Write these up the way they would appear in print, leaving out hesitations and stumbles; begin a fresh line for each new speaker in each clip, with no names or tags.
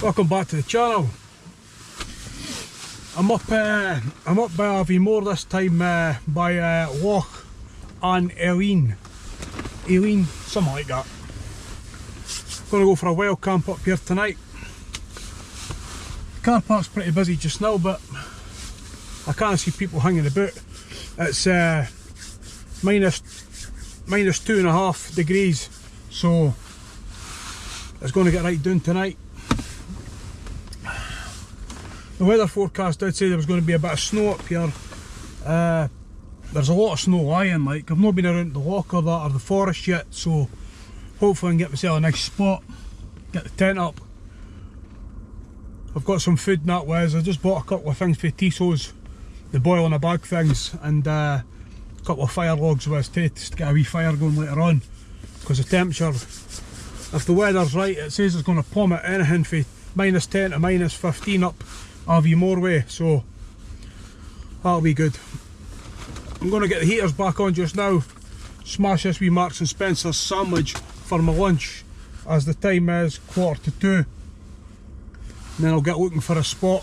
Welcome back to the channel. I'm up by Aviemore this time, by Loch An Eilein, something like that. Gonna go for a wild camp up here tonight. The car park's pretty busy just now, but I can't see people hanging about. It's minus 2.5 degrees, so it's going to get right down tonight. The weather forecast did say there was going to be a bit of snow up here. There's a lot of snow lying, like I've not been around the loch or that or the forest yet, so hopefully I can get myself a nice spot, get the tent up. I've got some food and that ways. I just bought a couple of things for Tisso's, the boil in a bag things, and a couple of fire logs with to get a wee fire going later on, because the temperature, if the weather's right, it says it's going to plummet anything from minus 10 to minus 15 up Aviemore way, so that'll be good. I'm going to get the heaters back on just now, smash this wee Marks and Spencer's sandwich for my lunch, as the time is 1:45, and then I'll get looking for a spot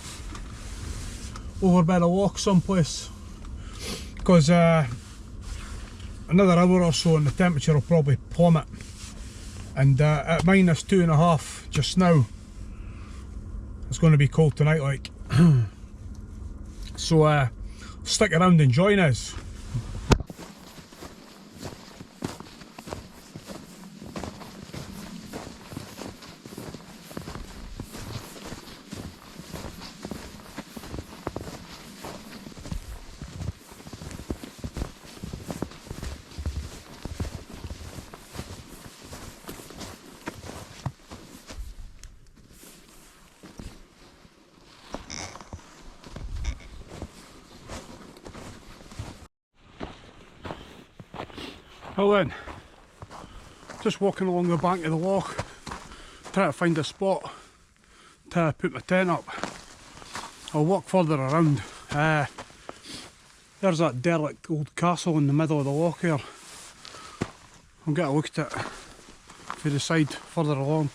over by the loch someplace, because another hour or so and the temperature will probably plummet, and at minus 2.5 just now, it's going to be cold tonight like. So stick around and join us. Well then, just walking along the bank of the loch, trying to find a spot to put my tent up. I'll walk further around. There's that derelict old castle in the middle of the loch here. I'll get a look at it for the side further along.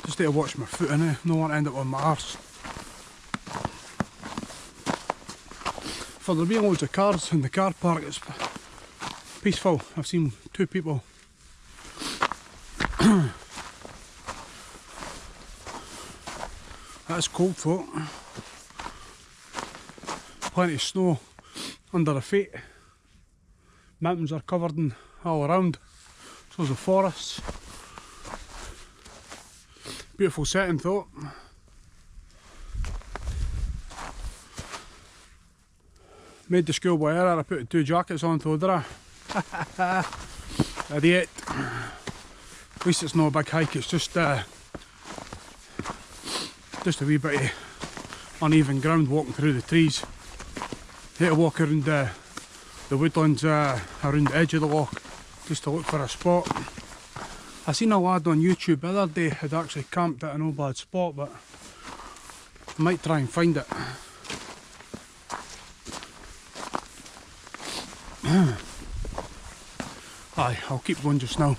Just need to watch my foot in it, no want to end up on my arse. For there being loads of cars in the car park, it's peaceful. I've seen 2 people. That's cold though. Plenty of snow under the feet. Mountains are covered in all around. So's the forests. Beautiful setting though. Made the schoolboy error, I put 2 jackets on though, did I? Idiot. At least it's not a big hike, it's just a wee bit of uneven ground walking through the trees. Had to walk around the woodlands around the edge of the loch just to look for a spot. I seen a lad on YouTube the other day had actually camped at a no bad spot, but I might try and find it. Aye, I'll keep going just now.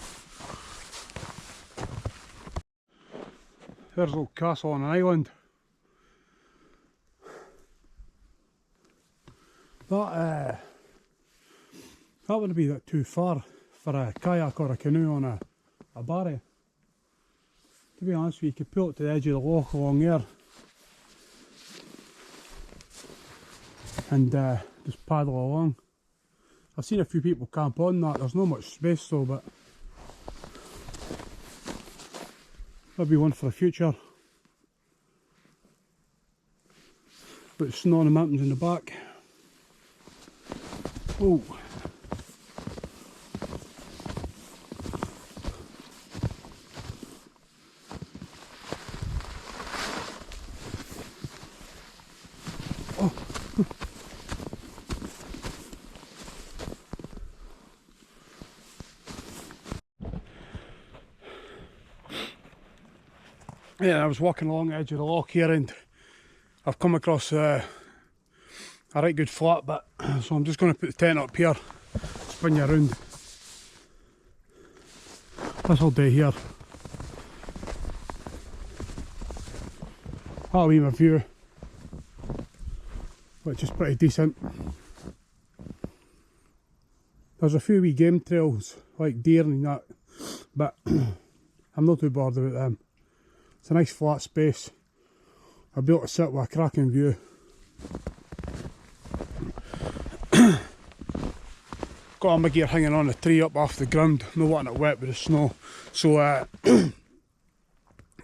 There's a little castle on an island. That wouldn't be that too far for a kayak or a canoe on a barry. To be honest with you, you could pull it to the edge of the loch along there and just paddle along. I've seen a few people camp on that. There's not much space though, but maybe one for the future. But snow on the mountains in the back. Oh. Oh. Yeah, I was walking along the edge of the loch here and I've come across a right good flat bit, so I'm just going to put the tent up here, spin you around. This will do here. That'll be my view, which is pretty decent. There's a few wee game trails like deer and that, but I'm not too bothered about them. It's a nice flat space. I'll be able to sit with a cracking view. Got all my gear hanging on a tree up off the ground, no wanting it wet with the snow. So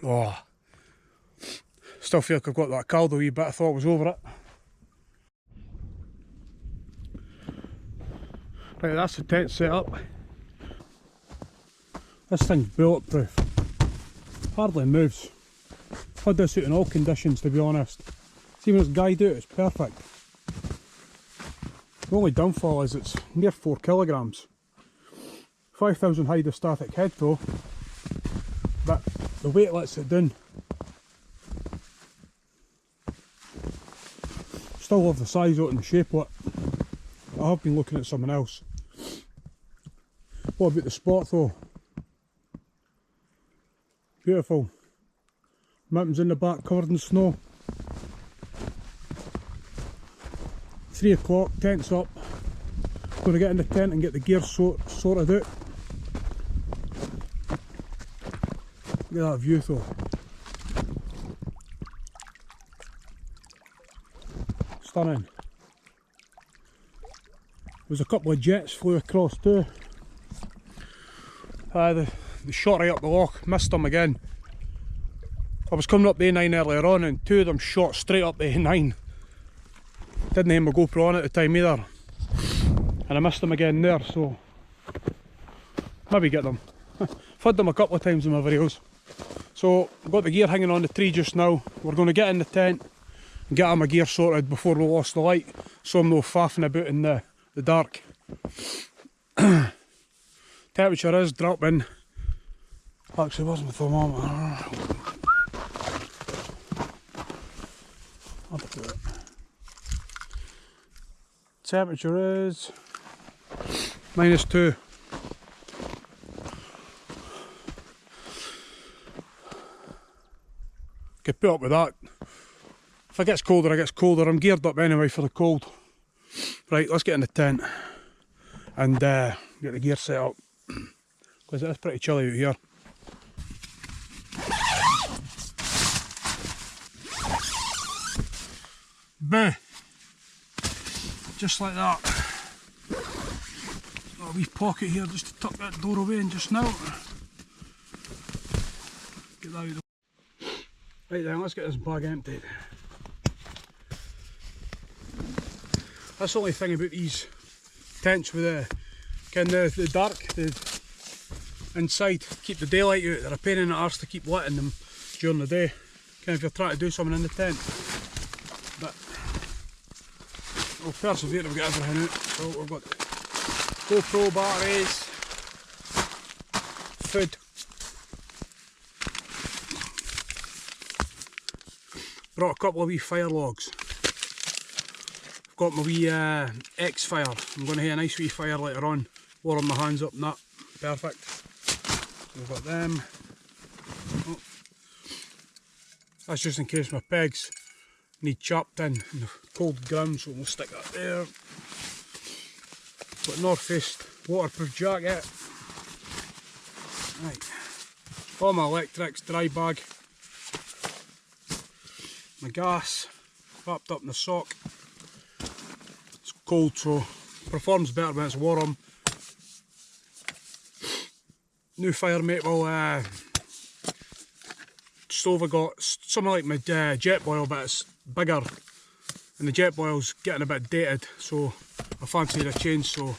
oh, still feel like I've got that cold a wee bit. I thought I was over it. Right, that's the tent set up. This thing's bulletproof. Hardly moves. Had this out in all conditions, to be honest. See, when it's guyed out, it's perfect. The only downfall is it's near 4 kilograms. 5,000 hydrostatic head though, but the weight lets it down. Still love the size of it and the shape of it. I have been looking at something else. What about the spot though? Beautiful. Mountains in the back covered in snow. 3 o'clock, tent's up. Going to get in the tent and get the gear sorted out. Look at that view though. Stunning. There's a couple of jets flew across too. The shot right up the loch, missed them again. I was coming up the A9 earlier on and 2 of them shot straight up the A9. Didn't have my GoPro on at the time either. And I missed them again there, so maybe get them. I've had them a couple of times in my videos. So I've got the gear hanging on the tree just now. We're going to get in the tent and get all my gear sorted before we lost the light, so I'm no faffing about in the dark. Temperature is dropping. Actually, where's my thermometer? Up to it. Temperature is -2. Could put up with that. If it gets colder, it gets colder. I'm geared up anyway for the cold. Right, let's get in the tent and get the gear set up, because it is pretty chilly out here. Boo! Just like that. Got a wee pocket here just to tuck that door away in just now. Get that out of the... Right then, let's get this bag emptied. That's the only thing about these tents with the dark, the inside, keep the daylight out. They're a pain in the arse to keep lighting them during the day. If you're trying to do something in the tent. But we'll persevere to get everything out. So we've got GoPro batteries, food, brought a couple of wee fire logs. I've got my wee X fire. I'm going to have a nice wee fire later on, warm my hands up and that. Perfect. So we've got them. Oh. That's just in case my pegs need chopped in the cold ground, so we'll stick that there. Got North Face waterproof jacket. Right. All my electrics, dry bag. My gas, wrapped up in the sock. It's cold, so performs better when it's warm. New fire maple stove I got, something like my jet boil, but it's bigger, and the jet boil's getting a bit dated, so I fancied a change, so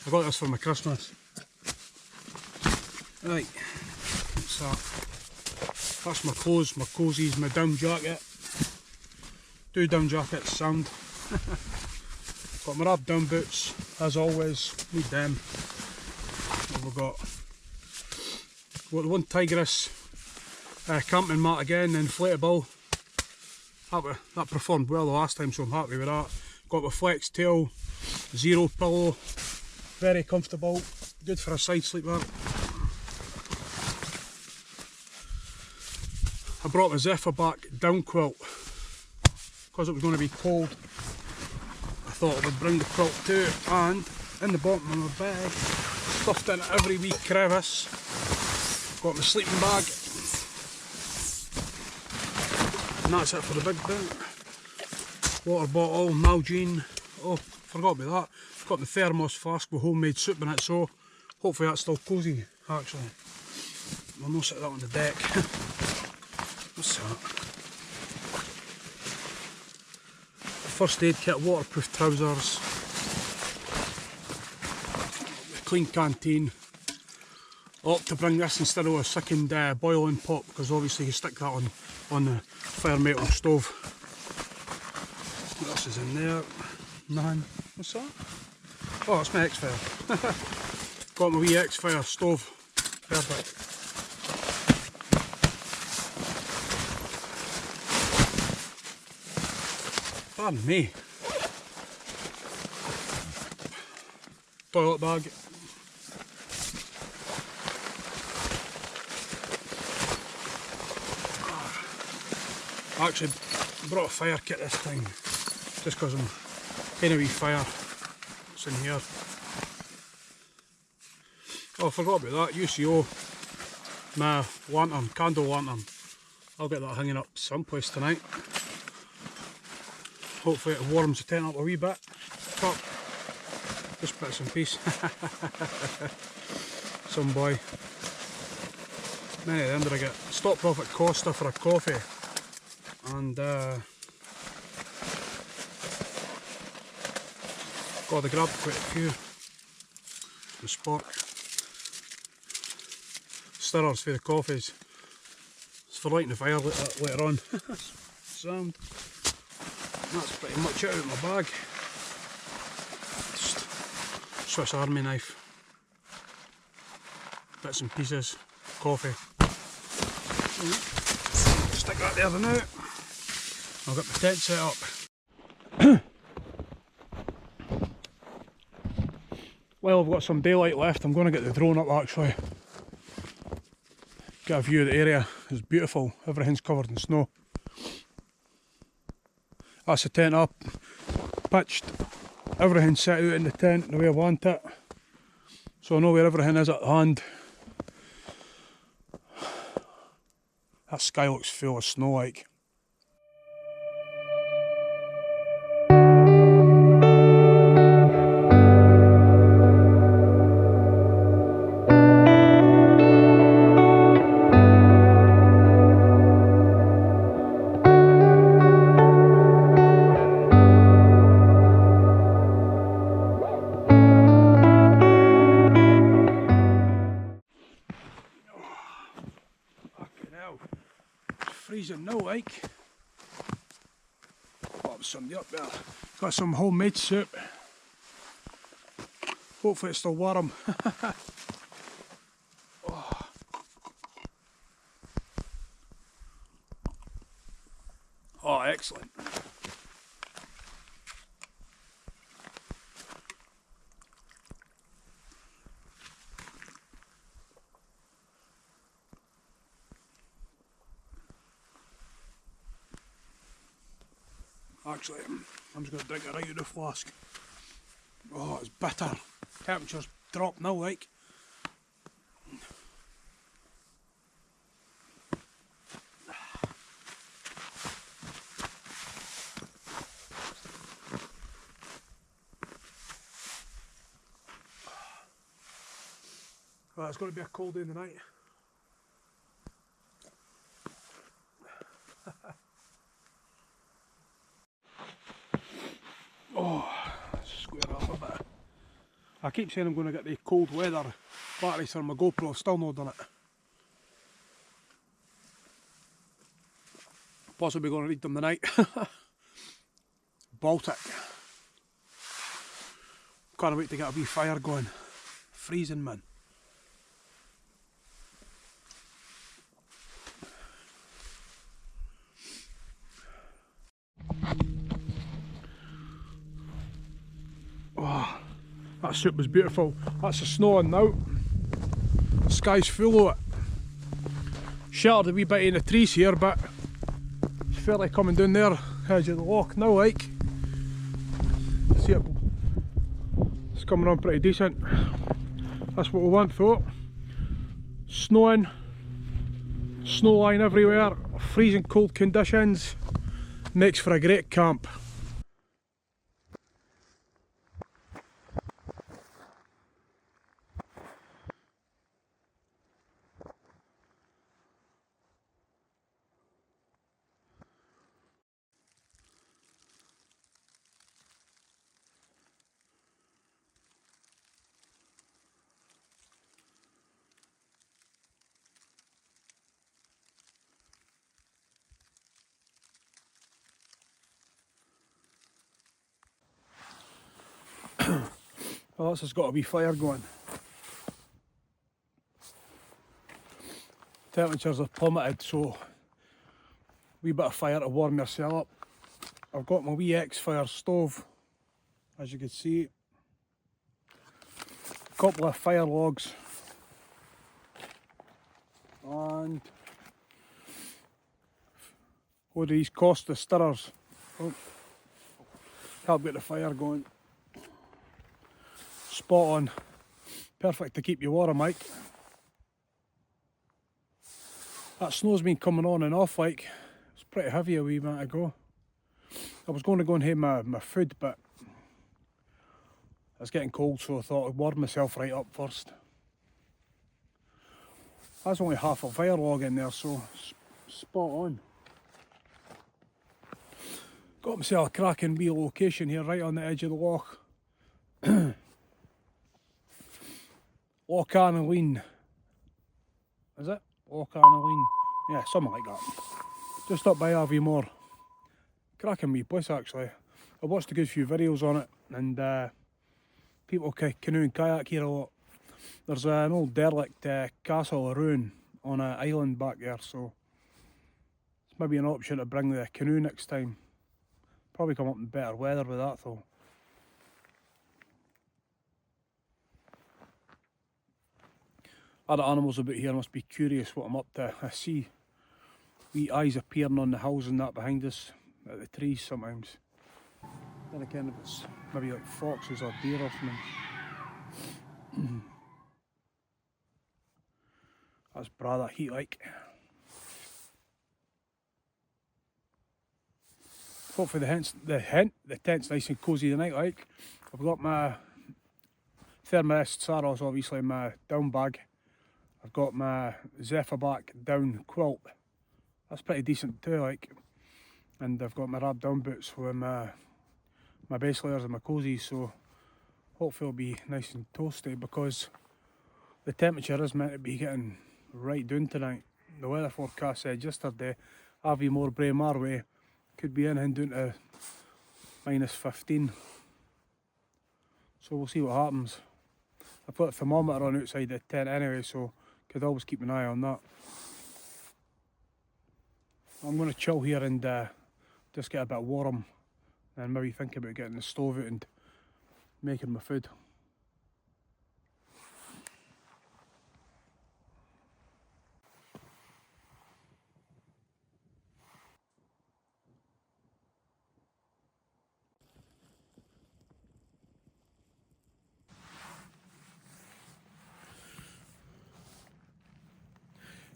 I got this for my Christmas. Right, what's that? That's my clothes, my cozies, my down jacket. 2 down jackets, sound. Got my wrap down boots, as always, need them. What have we got? Got the one Tigress camping mat again, inflatable. That performed well the last time, so I'm happy with that. Got my flex tail, zero pillow, very comfortable, good for a side sleeper. A brought my Zephyr back down quilt because it was going to be cold. I thought I would bring the quilt too, and in the bottom of my bag, stuffed in every wee crevice, got my sleeping bag, and that's it for the big bit. Water bottle, Nalgene, oh forgot about that, got my thermos flask with homemade soup in it, so hopefully that's still cosy actually. I'll not set that on the deck. What's that? First aid kit, waterproof trousers, clean canteen. I'll opt to bring this instead of a second boiling pot because obviously you stick that on the fire metal stove. What else is in there? Nothing. What's that? Oh, it's my X-Fire. Got my wee X-Fire stove. Perfect. Pardon me. Toilet bag. I actually brought a fire kit this time, just because I'm in a wee fire. What's in here? Oh, I forgot about that. UCO, my lantern, candle lantern. I'll get that hanging up someplace tonight. Hopefully it warms the tent up a wee bit. Top, just bits and piece. Some boy. Many of them did I get. Stopped off at Costa for a coffee, and God, I grabbed quite a few. The sport stirrers for the coffees. It's for lighting the fire later on. Sound. That's pretty much it out of my bag. Just Swiss Army knife. Bits and pieces. Coffee. Stick that there for now. I'll get my tent set up. Well, I've got some daylight left. I'm going to get the drone up actually. Get a view of the area. It's beautiful. Everything's covered in snow. That's the tent up, pitched, everything set out in the tent the way I want it, so I know where everything is at hand. That sky looks full of snow like. Freezing now like. Oh, there's somebody up there. Got some homemade soup. Hopefully it's still warm. Oh. Oh, excellent. Actually, I'm just going to drink it right out of the flask. Oh, it's bitter. Temperature's dropped now, like. Well, it's going to be a cold day in the night. Oh, square up a bit. I keep saying I'm going to get the cold weather batteries for my GoPro, I've still not done it. Possibly going to need them tonight. Baltic. Can't wait to get a wee fire going. Freezing, man. Oh, that soup was beautiful. That's the snow on now. The sky's full of it. sheltered a wee bit in the trees here, but it's fairly coming down there, edge of the loch now, like. See it, it's coming on pretty decent. That's what we want though. Snowing, snow line everywhere, freezing cold conditions, makes for a great camp. Well, this has got a wee fire going. Temperatures have plummeted, so wee bit of fire to warm yourself up. I've got my wee X-Fire stove, as you can see. A couple of fire logs. And what do these cost? The stirrers. Oh, help get the fire going. Spot on. Perfect to keep you warm, Mike. That snow's been coming on and off, like. It's pretty heavy a wee minute ago. I was going to go and have my food, but it's getting cold, so I thought I'd warm myself right up first. That's only half a fire log in there, so spot on. Got myself a cracking wee location here, right on the edge of the loch. Loch An Eilein. Is it? Loch An Eilein. Yeah, something like that. Just up by Aviemore. Cracking wee place actually. I watched a good few videos on it, and people canoe and kayak here a lot. There's an old derelict castle or ruin on an island back there, so it's maybe an option to bring the canoe next time. Probably come up in better weather with that though. Other animals about here must be curious what I'm up to. I see wee eyes appearing on the hills and that behind us, at the trees sometimes. Then again, if it's maybe like foxes or deer or something. That's rather heat like. Hopefully the tent's nice and cosy tonight, like. I've got my thermarest saros, obviously my down bag. I've got my Zephyrback down quilt. That's pretty decent too, like. And I've got my wrap down boots with my base layers and my cozies, so hopefully it'll be nice and toasty because the temperature is meant to be getting right down tonight. The weather forecast said yesterday, Aviemore Braemar way could be anything down to -15. So we'll see what happens. I've got a thermometer on outside the tent anyway, so could always keep an eye on that. I'm going to chill here and just get a bit warm and maybe think about getting the stove out and making my food.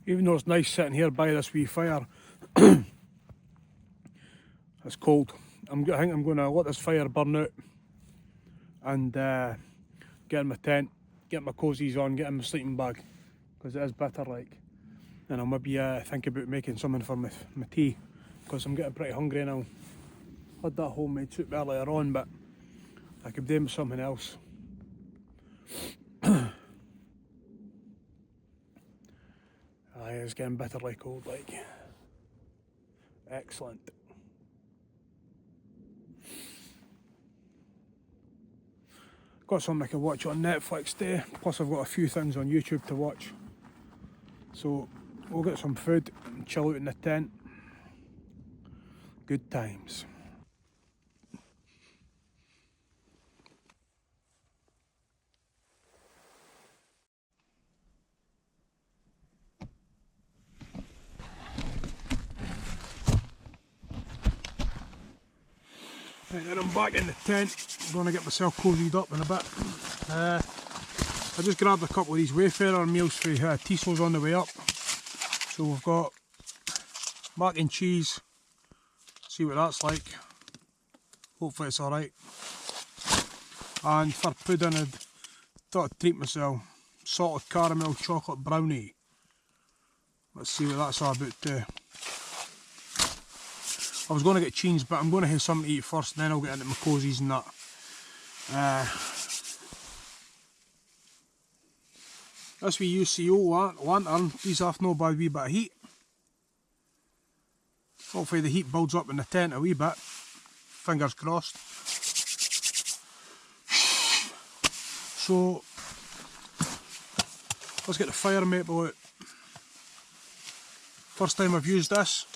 Even though it's nice sitting here by this wee fire, it's cold. I think I'm going to let this fire burn out and get in my tent, get my cozies on, get in my sleeping bag, because it is bitter like. And I'll maybe think about making something for my tea, because I'm getting pretty hungry now. Had that homemade soup earlier on, but I could do with something else. Aye, it's getting bitterly cold like. Excellent. Got something I can watch on Netflix today, plus I've got a few things on YouTube to watch. So we'll get some food and chill out in the tent. Good times. Right, then I'm back in the tent. I'm going to get myself cozied up in a bit. I just grabbed a couple of these Wayfarer meals for Tisso's on the way up. So we've got mac and cheese. See what that's like. Hopefully it's alright. And for pudding, I thought I'd treat myself. Salted caramel chocolate brownie. Let's see what that's all about too. I was going to get cheese, but I'm going to have something to eat first, and then I'll get into my cozies and that. This wee UCO lantern, these have no bad wee bit of heat. Hopefully the heat builds up in the tent a wee bit. Fingers crossed. So, let's get the fire maple out. First time I've used this.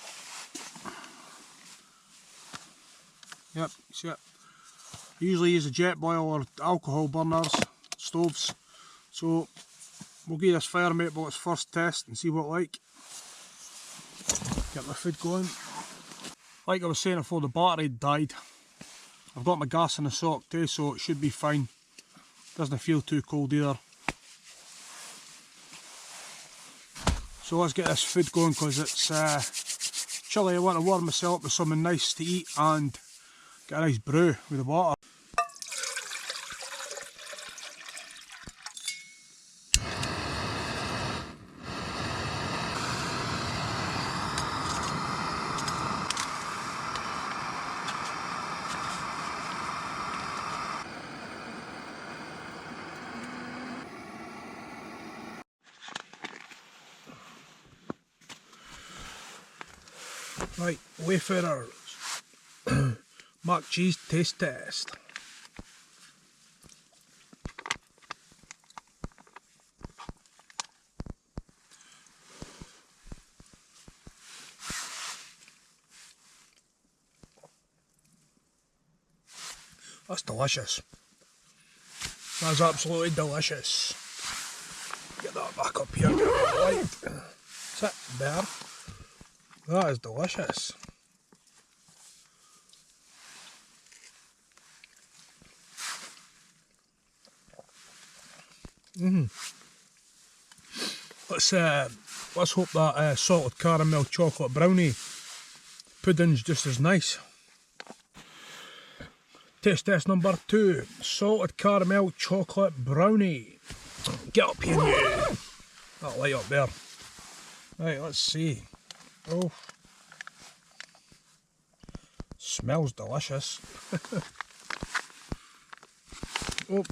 Yep, see it. I usually use a jet boil or alcohol burners, stoves. So we'll give this fire maple its first test and see what it's like. Get my food going. Like I was saying before, the battery died. I've got my gas in the sock too, so it should be fine. Doesn't feel too cold either. So let's get this food going because it's chilly. I want to warm myself up with something nice to eat and get a nice brew with the water. Right, Wayfarers. Mac cheese taste test. That's delicious. That's absolutely delicious. Get that back up here. Right. Sit there. That is delicious. Let's hope that salted caramel chocolate brownie pudding's just as nice. Taste test number 2, salted caramel chocolate brownie. Get up here, you. That light up there. Right, let's see. Oh, smells delicious. Oh,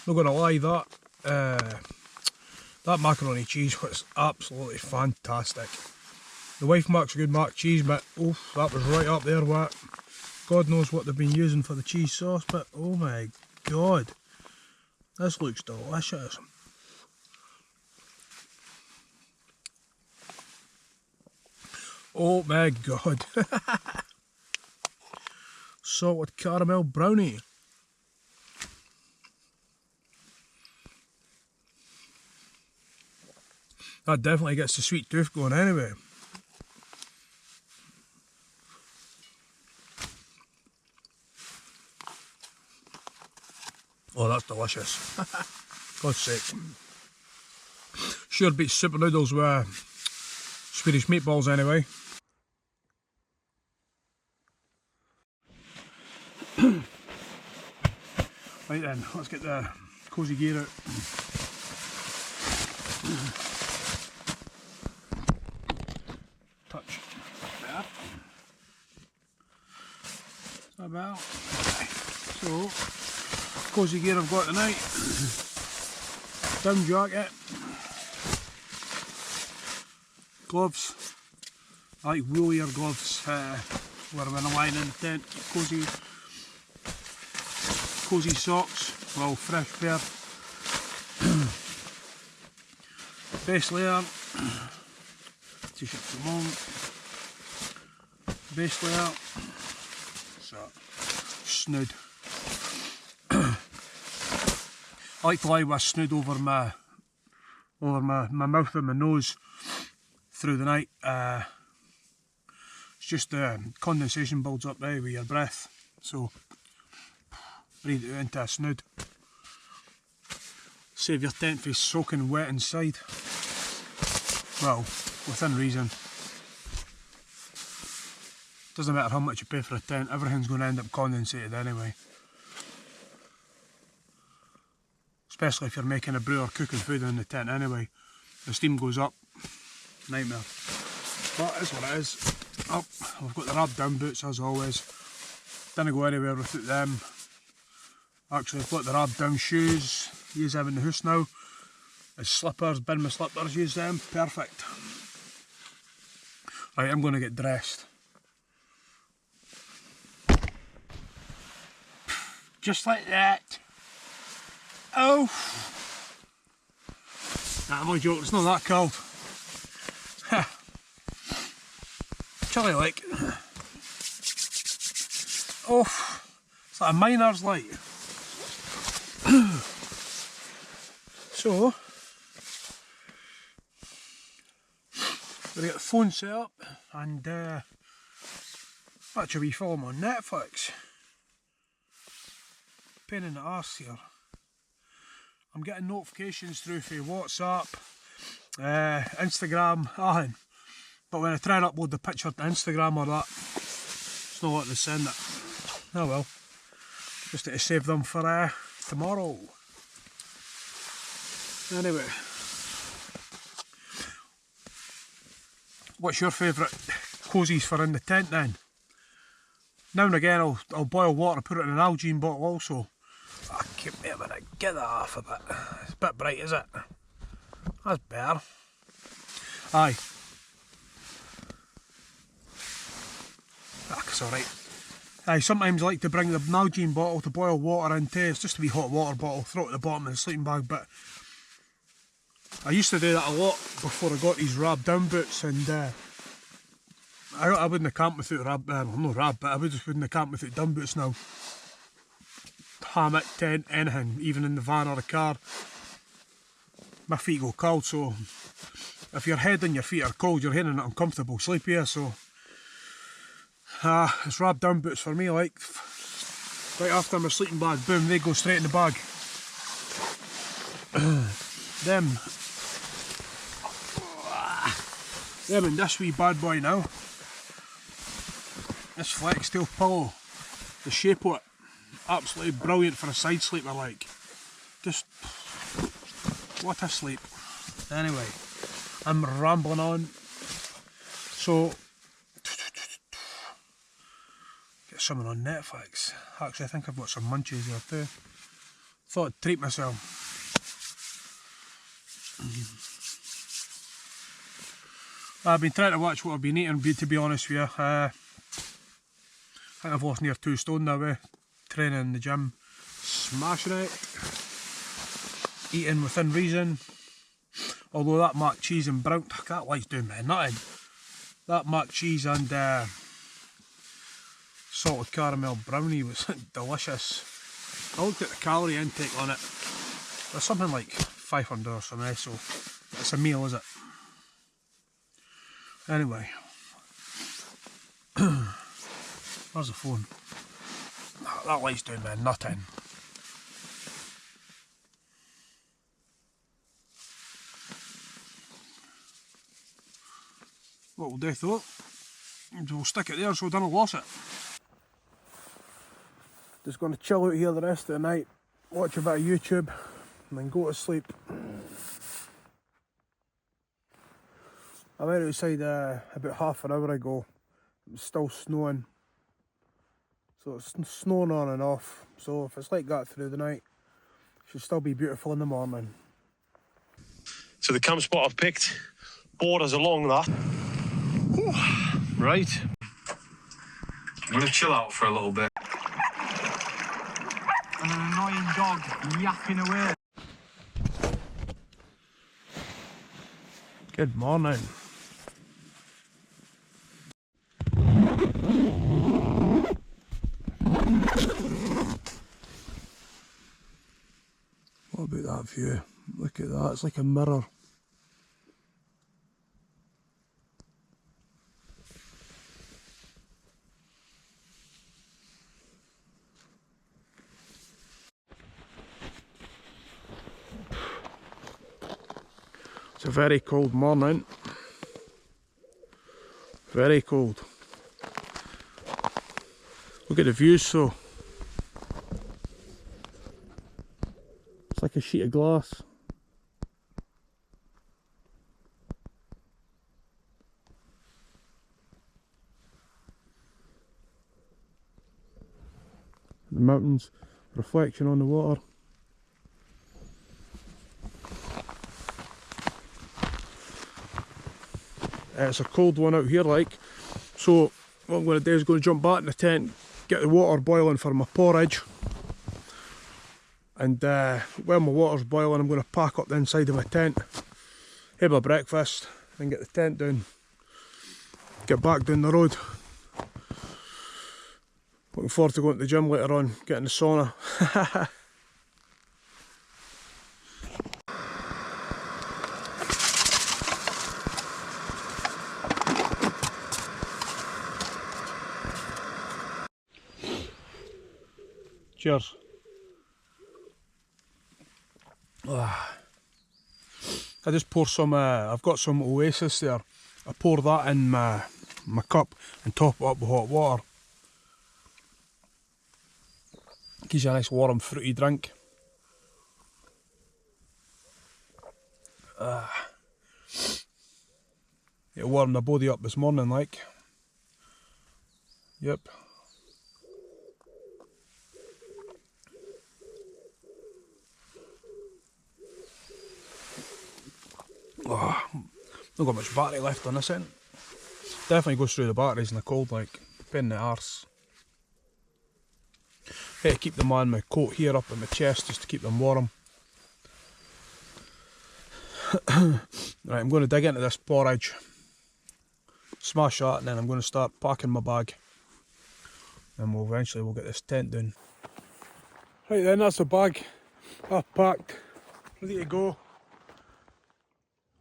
not gonna lie, that macaroni cheese was absolutely fantastic. The wife makes a good mac cheese, but oh, that was right up there. What? God knows what they've been using for the cheese sauce, but oh my god, this looks delicious. Oh my god. Salted caramel brownie. That definitely gets the sweet tooth going anyway. Oh, that's delicious. God's sake. Sure beats super noodles with Swedish meatballs anyway. Right then, let's get the cosy gear out. Touch there. Is that about? So, cosy gear I've got tonight. Down jacket. Gloves. I like Wullie gloves where I'm in a line in the tent. Cozy socks, well, fresh pair. Base layer. T-shirt for the moment. Base layer. So, snood. I like to lie with a snood over my mouth and my nose through the night. It's It's just condensation builds up there with your breath, so breathe it out into a snood. Save your tent from soaking wet inside. Well, within reason. Doesn't matter how much you pay for a tent, everything's going to end up condensated anyway. Especially if you're making a brew or cooking food in the tent anyway. The steam goes up. Nightmare. But it's what it is. Oh, I've got the wrap down boots as always. Didn't go anywhere without them. Actually, I've got the wrap down shoes. Use them in the house now. As slippers, bin my slippers, use them. Perfect. Right, I'm going to get dressed. Just like that. Oh! Nah, no joke, it's not that cold. Chilly like. Oh, it's like a miner's light. So, we're going to get the phone set up and watch a wee film on Netflix. Pain in the arse here. I'm getting notifications through for WhatsApp, Instagram, but when I try and upload the picture to Instagram or that, it's not letting me send it. Oh well, just to save them for tomorrow. Anyway, what's your favourite cosies for in the tent then? Now and again I'll boil water, put it in an Algene bottle also. Oh, keep me a minute, get that off a bit. It's a bit bright, is it? That's better. Aye. It's alright. Aye, sometimes I like to bring the Algene bottle to boil water into. It's just a wee hot water bottle, throw it at the bottom of the sleeping bag, but I used to do that a lot before I got these rab down boots, and I wouldn't have camped without but I just wouldn't have camped without down boots now. Hammock, tent, anything, even in the van or the car. My feet go cold, so if your head and your feet are cold, you're heading an uncomfortable sleep here, so it's rab down boots for me, like. Right after my sleeping bag, boom, they go straight in the bag. Them and this wee bad boy now. This flex tail pillow, the shape of it, absolutely brilliant for a side sleeper, like. Just, what a sleep. Anyway, I'm rambling on. So, get something on Netflix. Actually, I think I've got some munchies here too. Thought I'd treat myself. I've been trying to watch what I've been eating, to be honest with you. I think I've lost near 2 stone now, training in the gym, smashing it, eating within reason. Although that mac cheese and brown, that likes doing me nothing. That mac cheese and salted caramel brownie was delicious. I looked at the calorie intake on it. There's something like 500 or something, so it's a meal, is it? Anyway, where's the phone? That light's doing me nothing. What we'll do though, we'll stick it there so we don't lose it. Just going to chill out here the rest of the night, watch a bit of YouTube, and then go to sleep. I went outside about half an hour ago. It was still snowing. So it's snowing on and off. So if it's like that through the night, it should still be beautiful in the morning.
So the camp spot I've picked borders along that. Ooh. Right. I'm going to chill out for a little bit. And an annoying dog yapping away.
Good morning. What about that view? Look at that, it's like a mirror. It's a very cold morning. Very cold. Look at the views though. It's like a sheet of glass. The mountains, reflection on the water. It's a cold one out here like, so what I'm going to do is going to jump back in the tent, get the water boiling for my porridge, and while my water's boiling I'm going to pack up the inside of my tent, have my breakfast, and get the tent down, get back down the road. Looking forward to going to the gym later on, getting the sauna. Cheers. I just pour some, I've got some Oasis there. I pour that in my cup and top it up with hot water. Gives you a nice warm fruity drink. It warmed my body up this morning like. Yep. Oh, not got much battery left on this end. Definitely goes through the batteries in the cold like, pain in the arse. Had to keep them on my coat here up in my chest just to keep them warm. Right, I'm going to dig into this porridge, smash that, and then I'm going to start packing my bag. And eventually we'll get this tent down. Right then, that's the bag. Half packed, ready to go.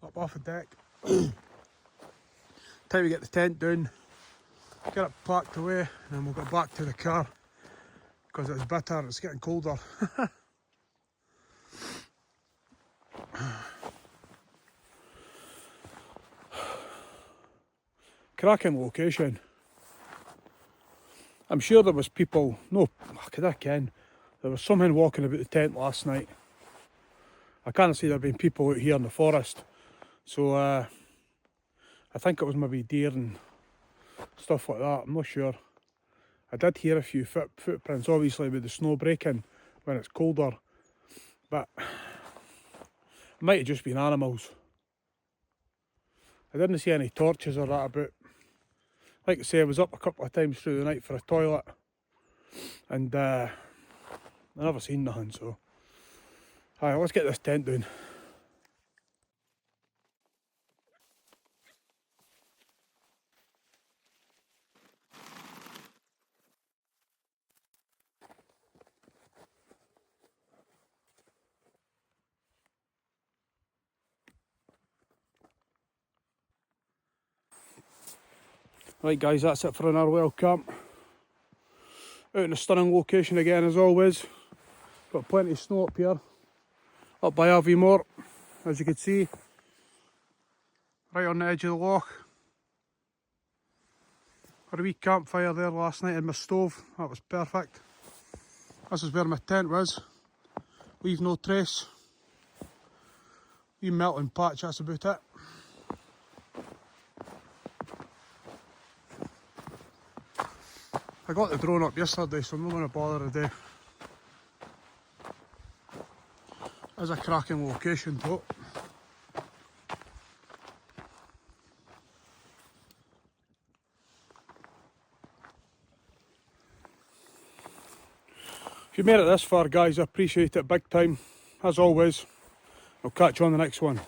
Up off the deck. Time to get the tent down, get it packed away, and then we'll get back to the car because it's bitter, it's getting colder. Cracking location. I'm sure there was people, no, I can. There was someone walking about the tent last night. I can't see there being people out here in the forest. So I think it was maybe deer and stuff like that, I'm not sure. I did hear a few footprints, obviously with the snow breaking when it's colder, but it might have just been animals. I didn't see any torches or that about. Like I say, I was up a couple of times through the night for a toilet, and I never seen nothing, so alright, let's get this tent down. Right guys, that's it for an Arwell camp. Out in a stunning location again as always. Got plenty of snow up here. Up by Aviemore, as you can see. Right on the edge of the loch. Had a wee campfire there last night in my stove, that was perfect. This is where my tent was. Leave no trace. Wee melting patch, that's about it. I got the drone up yesterday, so I'm not going to bother today. There's a cracking location though. If you made it this far guys, I appreciate it big time. As always, I'll catch you on the next one.